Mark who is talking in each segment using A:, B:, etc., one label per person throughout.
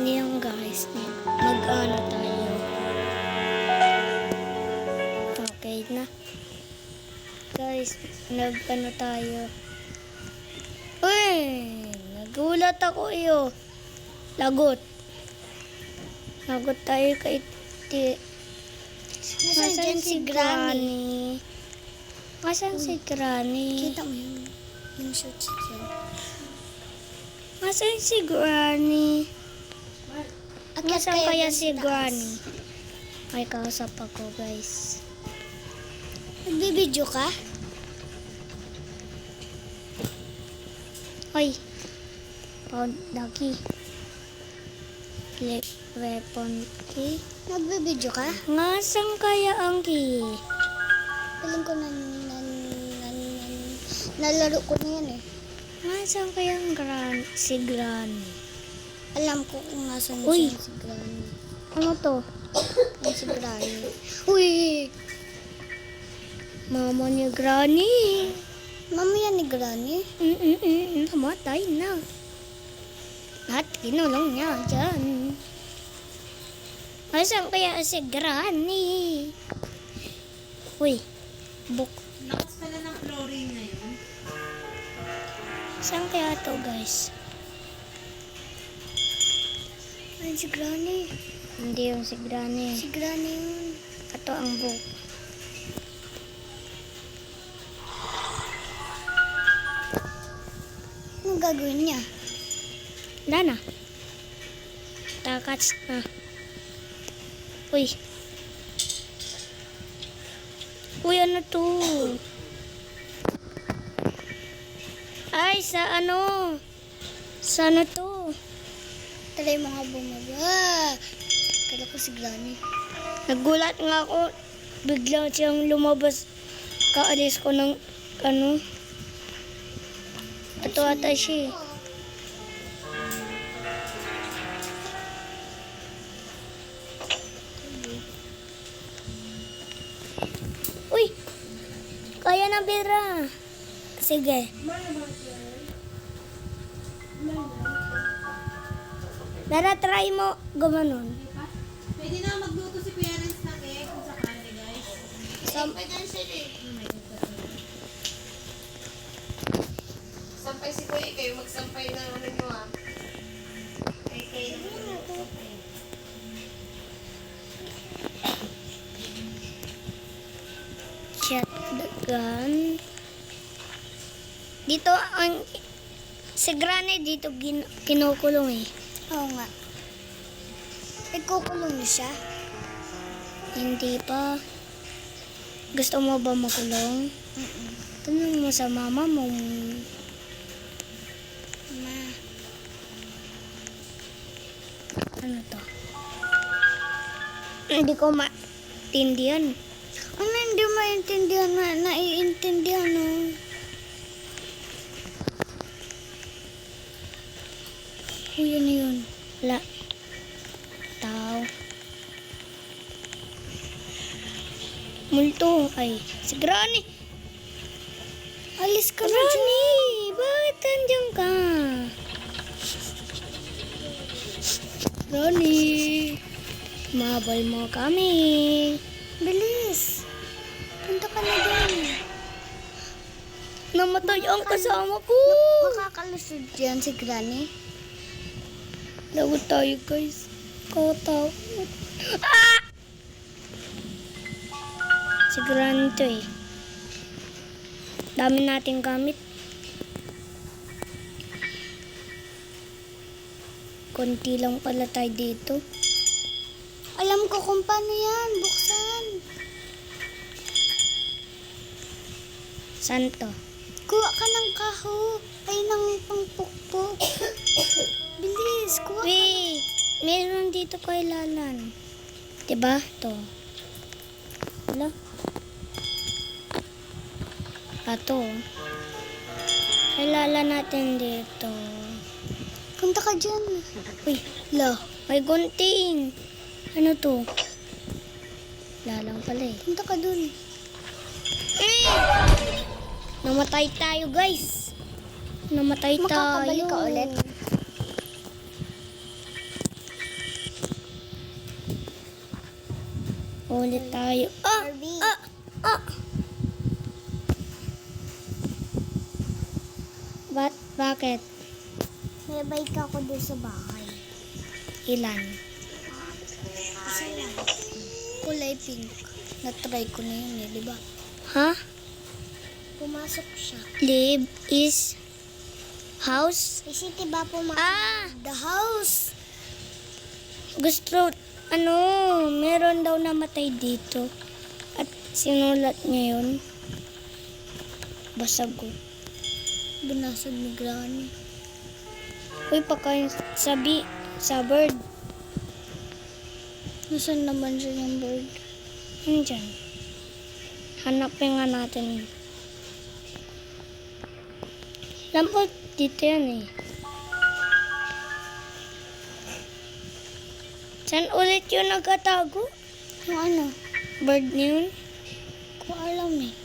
A: Ngayon guys, mag-ano tayo. Okay na. Guys, nag-ano tayo. Uy! Nagulat ako iyo. Lagot. Lagot tayo kay Nasaan si Granny? Nasaan si Granny?
B: Kita mo yung shorts dyan.
A: Nasaan si Granny?
B: Akyat
A: Nasaan kaya
B: dun
A: si
B: sa taas.
A: Granny? May kausap ako guys.
B: Nagbibideo ka?
A: Hoy! Found doggy. Weapon key.
B: Nagbibideo ka?
A: Nasaan kaya ang key?
B: Piling ko nalaro ko na yan eh.
A: Nasaan kaya ang si Granny?
B: Alam ko kung nasan
A: Uy!
B: siya si Granny.
A: Ano to?
B: Yung si Granny. Uy!
A: Mama ni Granny.
B: Mamaya ni Granny.
A: Namatay na. At kinulong niya dyan. Nasaan kaya si Granny? Uy, book.
C: Lakas pala ng chlorine na yun.
A: Saan kaya to guys?
B: Ay, si Granny.
A: Hindi yung si Granny.
B: Si Granny yun.
A: Ito ang book.
B: Anong gagawin niya?
A: Wala na. Takats na. Uy. Uy, ano to? Ay, sa ano? Sa ano to?
B: Try mo nga bumaba. Kala ko si Granny.
A: Nagulat nga ako. Bigla siyang lumabas. Kaalis ko ng ano. Ito ata siya eh. Uy! Kaya na Bira. Sige. Dara, try mo gumanon.
C: Pwede na magluto si parents ng egg kung sakali guys. Sampay si Kuya, kayo magsampay ng ano nyo ah. Ay, kayo magsampay.
A: Shotgun. Dito ang si Granny dito kinukulong eh.
B: Oo nga. Ikukulong niyo siya?
A: Hindi pa. Gusto mo ba makulong? Tanong mo sa mama mo.
B: Ma.
A: Ano to? Hindi ko maintindihan.
B: Ano hindi maintindihan na naiintindihan no?
A: Uy, ano yun? Wala. Tao. Multo. Ay, si Granny.
B: Alis ka na dyan.
A: Granny! Bakit nandiyan ka? Granny! Mabal mo kami.
B: Bilis. Punta ka na dyan.
A: Namatay ang kasama ko.
B: Makakalusod yan si Granny.
A: Lagot tayo guys. Katakot. Ah! Si Granny to eh. Dami nating gamit. Konti lang pala tayo dito.
B: Alam ko kung paano yan. Buksan.
A: Saan to?
B: Kuha ka ng kaho. Ay, ng pangpukpok. Bilis. Kuha ka.
A: Wait! Meron dito kay Lalan. Diba? To. Wala. Ato. Kay Lalan natin dito.
B: Punta ka dyan.
A: Uy, la. May gunting. Ano to? Lalang pala eh.
B: Punta ka dun.
A: Namatay tayo guys. Namatay tayo.
B: Makakabalik ka ulit?
A: Ulit tayo. Ah!
B: Barbie.
A: Ah! Ah! Bakit?
B: May bike ako doon sa bahay.
A: Ilan?
B: Isa lang.
A: Kulay pink. Na-try ko na yun di ba? Ha?
B: Pumasok siya.
A: Live is house?
B: Kasi diba pumasok?
A: Ah!
B: The house.
A: Gusto, meron daw namatay dito. At sinulat niya yun. Basag ko. Binasag ni Granny. Uy, pagkain sa bird. Nasaan naman siya yung bird? Nandyan. Hanapin nga natin. Lampot, dito yan eh. Saan ulit yun nagkatago?
B: Yung ano?
A: Bird na yun?
B: Ko alam eh.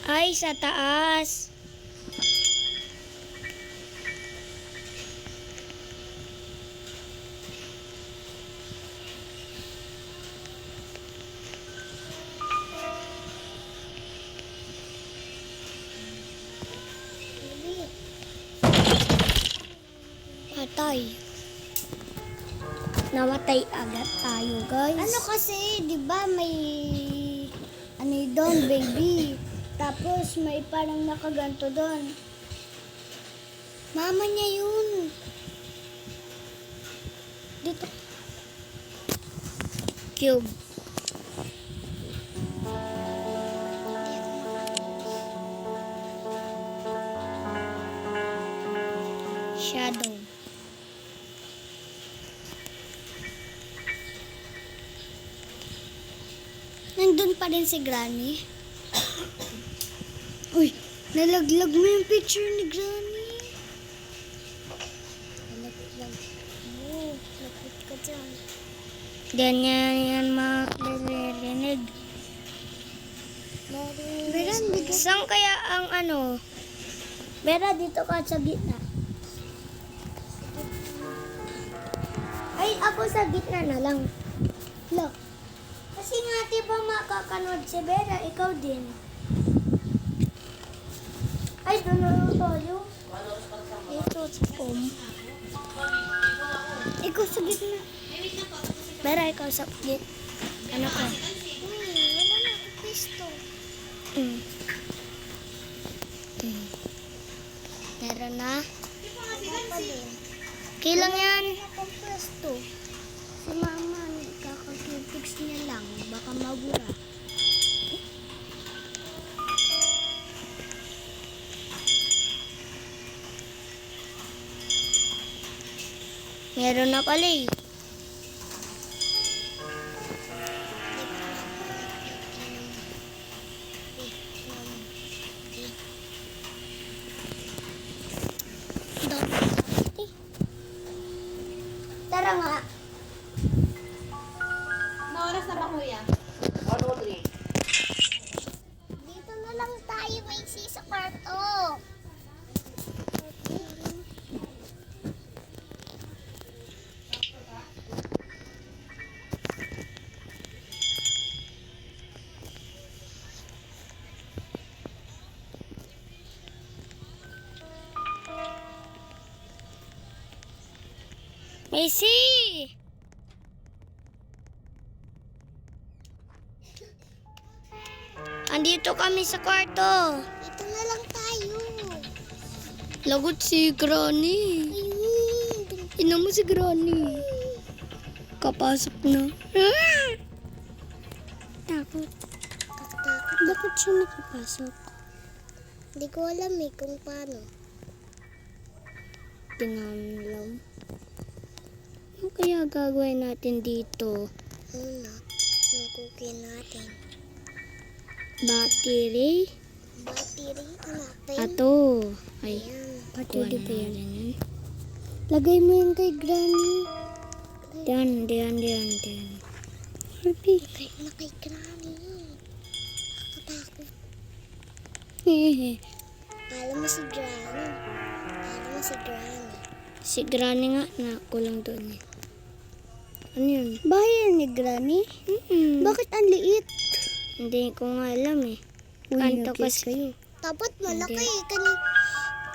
A: Ay, sa taas. Patay. Namatay agad tayo, guys.
B: Ano kasi, di ba may ano doon, baby. Tapos may parang nakaganto doon. Mama niya yun. Dito.
A: Cube. Shadow.
B: Nandun pa rin si Granny. Uy, nalaglag mo yung picture ni Granny. Nalaglag. Oo, lapit ka dyan.
A: Ganyan yan maririnig.
B: Beran, bigyan.
A: Saan kaya ang Bera, dito ka sa gitna. Ay, ako sa gitna na lang.
B: Lo,
A: Kasi nga, di ba makakanood si Bera, ikaw din. Ay, doon na lang tayo. Ito, sa home.
B: ikaw sa gitna.
A: Bera, ikaw sa gitna. Ano ka?
B: Wala na ako pisto.
A: Mm. Mm. Meron na.
B: Ako din.
A: Kailang yan.
B: Wala akong pwesto. Si mama, kakakipix niya lang. Baka mabura.
A: Meron na pala eh.
B: Tara nga.
C: Na oras na ba, kuya?
B: Dito na lang tayo may sa kwarto.
A: Macy! Andito kami sa kwarto.
B: Dito na lang tayo.
A: Lagot si Granny.
B: Ayun.
A: Ina mo si Granny. Kapasok na. Takot.
B: Kakatakot.
A: Bakit siya nakapasok?
B: Hindi ko alam eh kung paano.
A: Tinamlam. Ano kaya gagawin natin dito?
B: Una, nagkukin natin.
A: Battery?
B: Battery, hanapin.
A: Ato. Ay,
B: Ayan.
A: battery ba yan?
B: Lagay mo yun kay Granny.
A: Diyan. Harvey.
B: Lagay mo na kay Granny. Nakatakot.
A: Hehe.
B: Alam mo si Granny.
A: Si Granny nga, nakulong doon eh. Ano yun?
B: Bahay ni Granny? Bakit ang liit?
A: Hindi ko nga alam eh. Kanto
B: nag-guess
A: kasi.
B: kayo. Dapat malaki.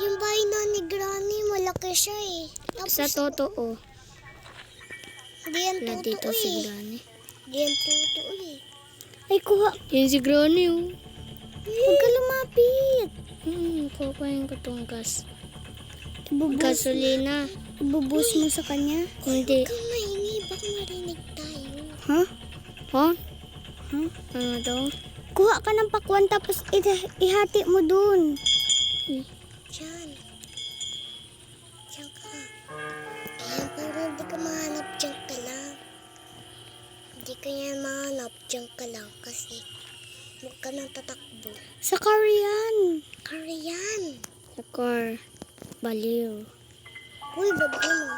B: Yung bahay na ni Granny, malaki siya eh. Tapos,
A: Sa totoo.
B: hindi yan
A: Wala
B: totoo
A: dito si
B: eh.
A: Granny.
B: Hindi yan totoo eh. Ay, kuha.
A: Yan si Granny oh.
B: Huwag ka lumapit.
A: Kukuhain ko tong gas.
B: Ibubus,
A: Gasolina.
B: ibubus mo sa kanya?
A: Hindi.
B: Huwag kang maingay. Baka marinig tayo. Ha?
A: Ha?
B: Huh?
A: Ano daw?
B: Kuha ka ng pakwan tapos ihati mo dun.
A: Eh.
B: Diyan. Diyan ka. Ayan, para hindi ka mahanap, diyan ka lang. Hindi ka yan mahanap, diyan ka lang kasi huwag ka nang tatakbo. Sa Korean. Korean.
A: Sa car. Baliw.
B: Uy, babae mo.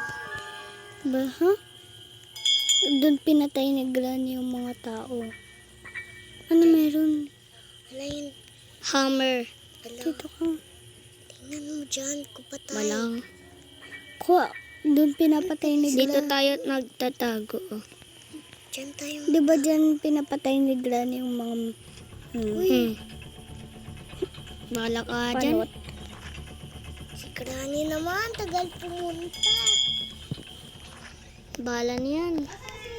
B: Ba, ha? Doon pinatay ni Granny yung mga tao. Ano meron? Wala yun.
A: Hammer.
B: Wala. Dito ka. Tingnan mo dyan, kupatay.
A: Malang.
B: Kuha, doon pinapatay ni
A: Dito
B: Granny.
A: tayo nagtatago. Oh.
B: Dyan tayo. Di ba dyan pinapatay ni Granny yung mga...
A: Bala ka dyan.
B: Panot. Si Granny naman, tagal pumunta.
A: Bala niyan.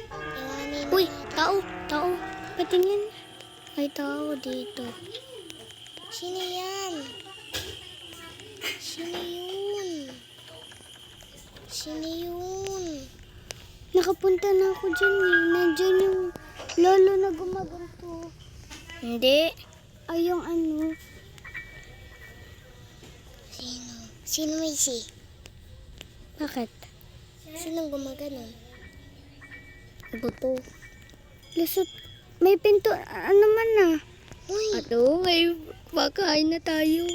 B: Granny na.
A: Uy, tao. Tao.
B: Patingin.
A: May tao dito.
B: Sino yan? Sino yun? Sino yun? Nakapunta na ako dyan eh. Nandyan yung lolo na gumaganto.
A: Hindi.
B: Ay, yung ano. Sino? Sino may si? Bakit? Sino gumaganon?
A: Buto.
B: Lusot. May pinto. Ano man na? Uy.
A: Ato, may pagkain na tayo.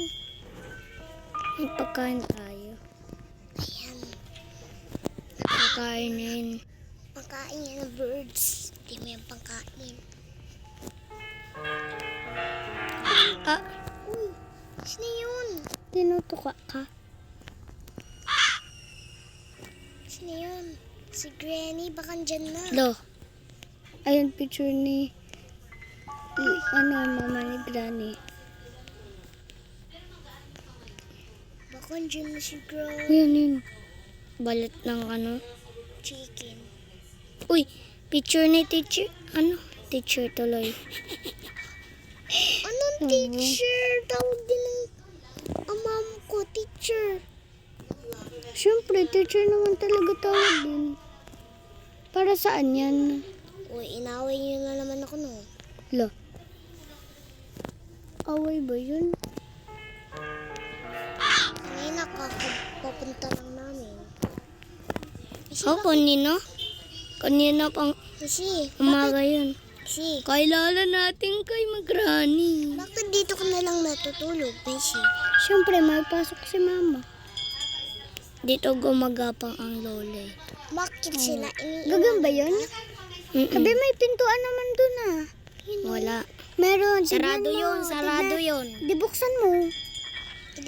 A: May pagkain tayo.
B: Ayan.
A: Pagkainin.
B: Pagkain yan ng birds. Hindi mo yung pagkain.
A: Ah,
B: Uy. Sino yun? Tinutuka ka. Sino yun? Si Granny. Baka dyan na.
A: lo.
B: Ayun, picture ni mama ni Granny. Baka dyan na si Granny.
A: Yan yun. Balat ng ano.
B: Chicken.
A: Uy, picture ni teacher. Ano? Teacher tuloy.
B: Anong teacher? Tawag din ng mom ko, teacher. Siyempre, teacher naman talaga tawag din. Para saan yan? Uy, inaway niyo na naman ako, no?
A: Lo.
B: Away ba yun? Kanina papunta lang namin.
A: Oh, kanino? Kanino pang
B: Kasi,
A: umaga yun.
B: kasi,
A: Kailala natin kay Magrani.
B: bakit dito ka na lang natutulog, Beshi? Siyempre, may pasok si mama.
A: Dito gumagapang ang lole.
B: Bakit sila Gagan ba yun? Sabi may pintuan naman dun ah.
A: Wala.
B: Meron.
A: Sarado
B: tignan mo,
A: yun, sarado
B: tignan.
A: yun.
B: Di buksan mo.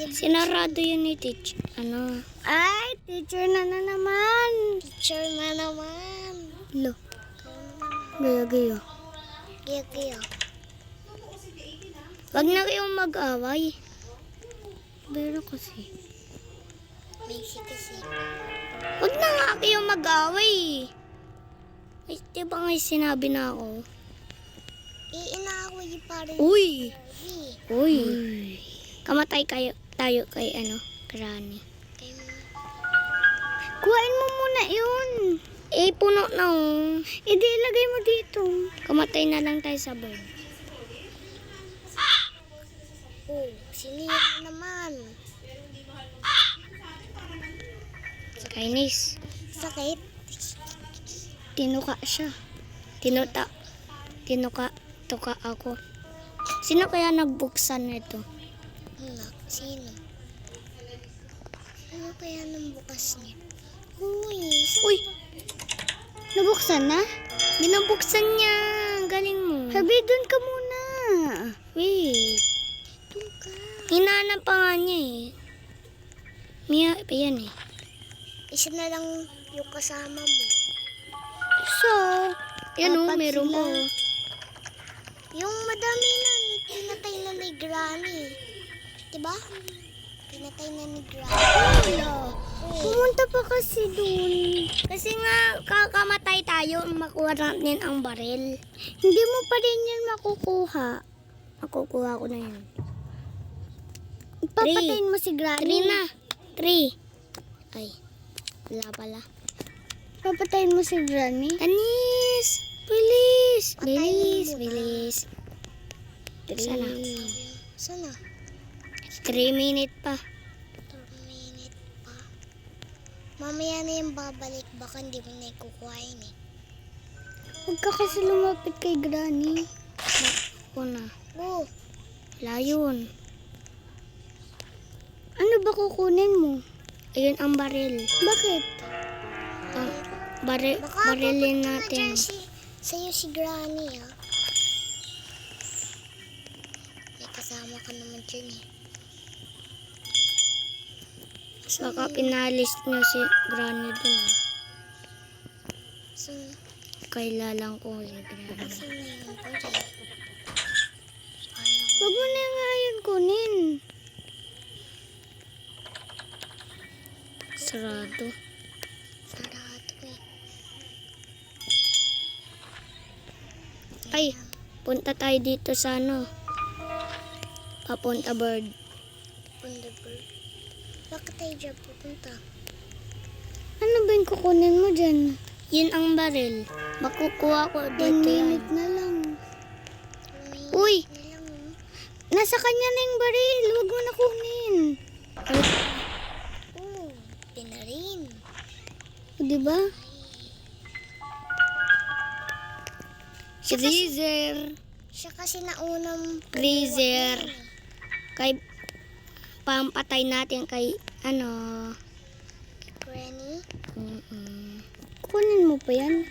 A: Sinarado yun ni teacher. Ano?
B: Ay, teacher na naman. Teacher na naman.
A: Lo. Gaya-gaya.
B: Giya.
A: Wag na kayong mag-away.
B: Pero kasi. Basic kasi.
A: Wag na nga kayong mag-away. Ay, di ba nga sinabi na ako?
B: Inaaway pa rin.
A: Uy!
B: Eh,
A: Uy! Kamatay tayo kay Granny.
B: kuhain mo muna yun.
A: Eh, puno na oh.
B: Di ilagay mo dito.
A: Kamatay na lang tayo sa bird.
B: Oh, siniyan naman.
A: Kainis.
B: Sakit. Tinuka siya.
A: Tuka ako. Sino kaya nagbuksan nito?
B: Sino? Sino kaya nang bukas niya? Uy,
A: Uy!
B: nabuksan na?
A: Binubuksan niya. Galing mo.
B: Sabi, doon ka muna.
A: Wait.
B: Doon ka.
A: Hinahanap pa nga niya eh. Mia, pa yan eh.
B: Isa na lang yung kasama mo.
A: So, yan o,
B: Apat
A: meron
B: sila.
A: pa o.
B: Yung madami na, pinatay na ni Granny. Diba? Pinatay na ni Granny.
A: Wala. Pumunta pa kasi dun. Kasi nga, kakamatay tayo, makuha natin ang baril. Hindi mo pa rin yan makukuha. Makukuha ko na yan.
B: Papatayin mo si Granny.
A: 3 na. 3. Ay, wala pala.
B: Papatayin mo si Granny.
A: Anis! Bilis!
B: Patayin
A: Bilis,
B: mo na.
A: bilis. Sana.
B: Sana?
A: 3 minutes pa.
B: 2 minutes pa. Mamaya na yung babalik. Baka hindi mo na ikukuhain eh.
A: Huwag ka kasi lumapit kay Granny. Ako na.
B: Oh,
A: Wala yun. Ano ba kukunin mo? Ayun ang baril. Bakit? Ang
B: baka
A: barilin
B: pupunta na
A: natin.
B: dyan sa'yo si Granny ah. May kasama ka naman dyan eh.
A: Baka pinalis niyo si Granny dun. Ah.
B: Saan
A: Kailalang ko si Granny.
B: na yung baril?
A: Huwag mo na nga yun kunin. Sarado.
B: Sarado eh.
A: Ay, punta tayo dito sa ano. Papunta bird.
B: Thunderbird. Bakit tayo dyan pupunta?
A: Ano ba yung kukunin mo dyan? Yun ang baril. Makukuha ko
B: 1
A: dito yan.
B: minute na lang.
A: Uy!
B: Na lang oh.
A: Nasa kanya na yung baril. Huwag mo na kunin.
B: Oh, pinarin.
A: Diba? Freezer.
B: Siya kasi naunang
A: Freezer.
B: kumuha eh.
A: Kay pampatay natin kay ano.
B: Granny?
A: Kunin mo pa yan.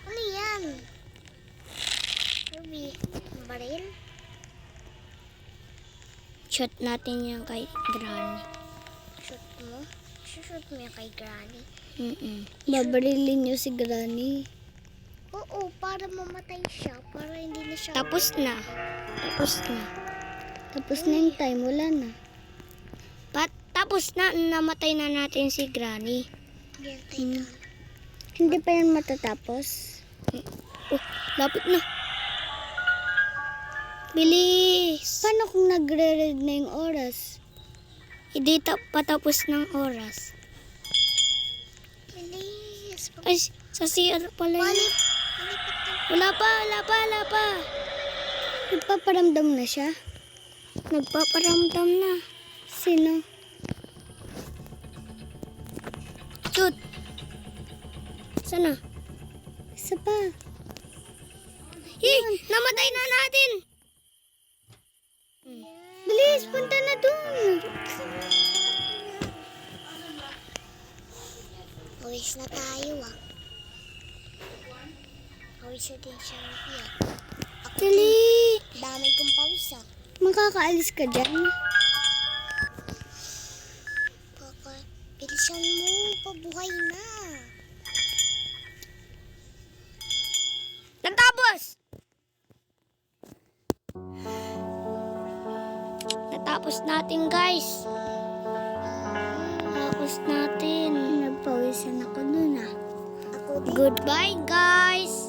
B: Ano yan? Ruby, baril?
A: Shot natin yan kay Granny.
B: Shoot mo? Shoot mo yan kay Granny?
A: Babarilin niyo si Granny.
B: Oo, para mamatay siya. Para hindi na siya...
A: Tapos na. Tapos na. Tapos na yung time. Wala na. Tapos na. Namatay na natin si Granny.
B: Yan, tayo.
A: Hindi pa yan matatapos. Oh, lapit na. Bilis. Paano kung nagre-read na yung oras? Hindi patapos ng oras.
B: Bilis.
A: Ay, sa CR pala yun.
B: Balik.
A: Wala pa. Nagpaparamdam na siya? Nagpaparamdam na. Sino? Shoot! Sana? Isa pa. Namatay na natin! Bilis, punta na dun!
B: Pawis na tayo ah. Pawis na din siya. Ruby ah.
A: Dali!
B: Dami kong pawis ah.
A: Makakaalis ka dyan?
B: Bilisan mo. Pabuhay na.
A: Natapos! Natapos natin, guys. Natapos natin. Nagpawisan ako dun ah.
B: Ako din.
A: Goodbye, guys.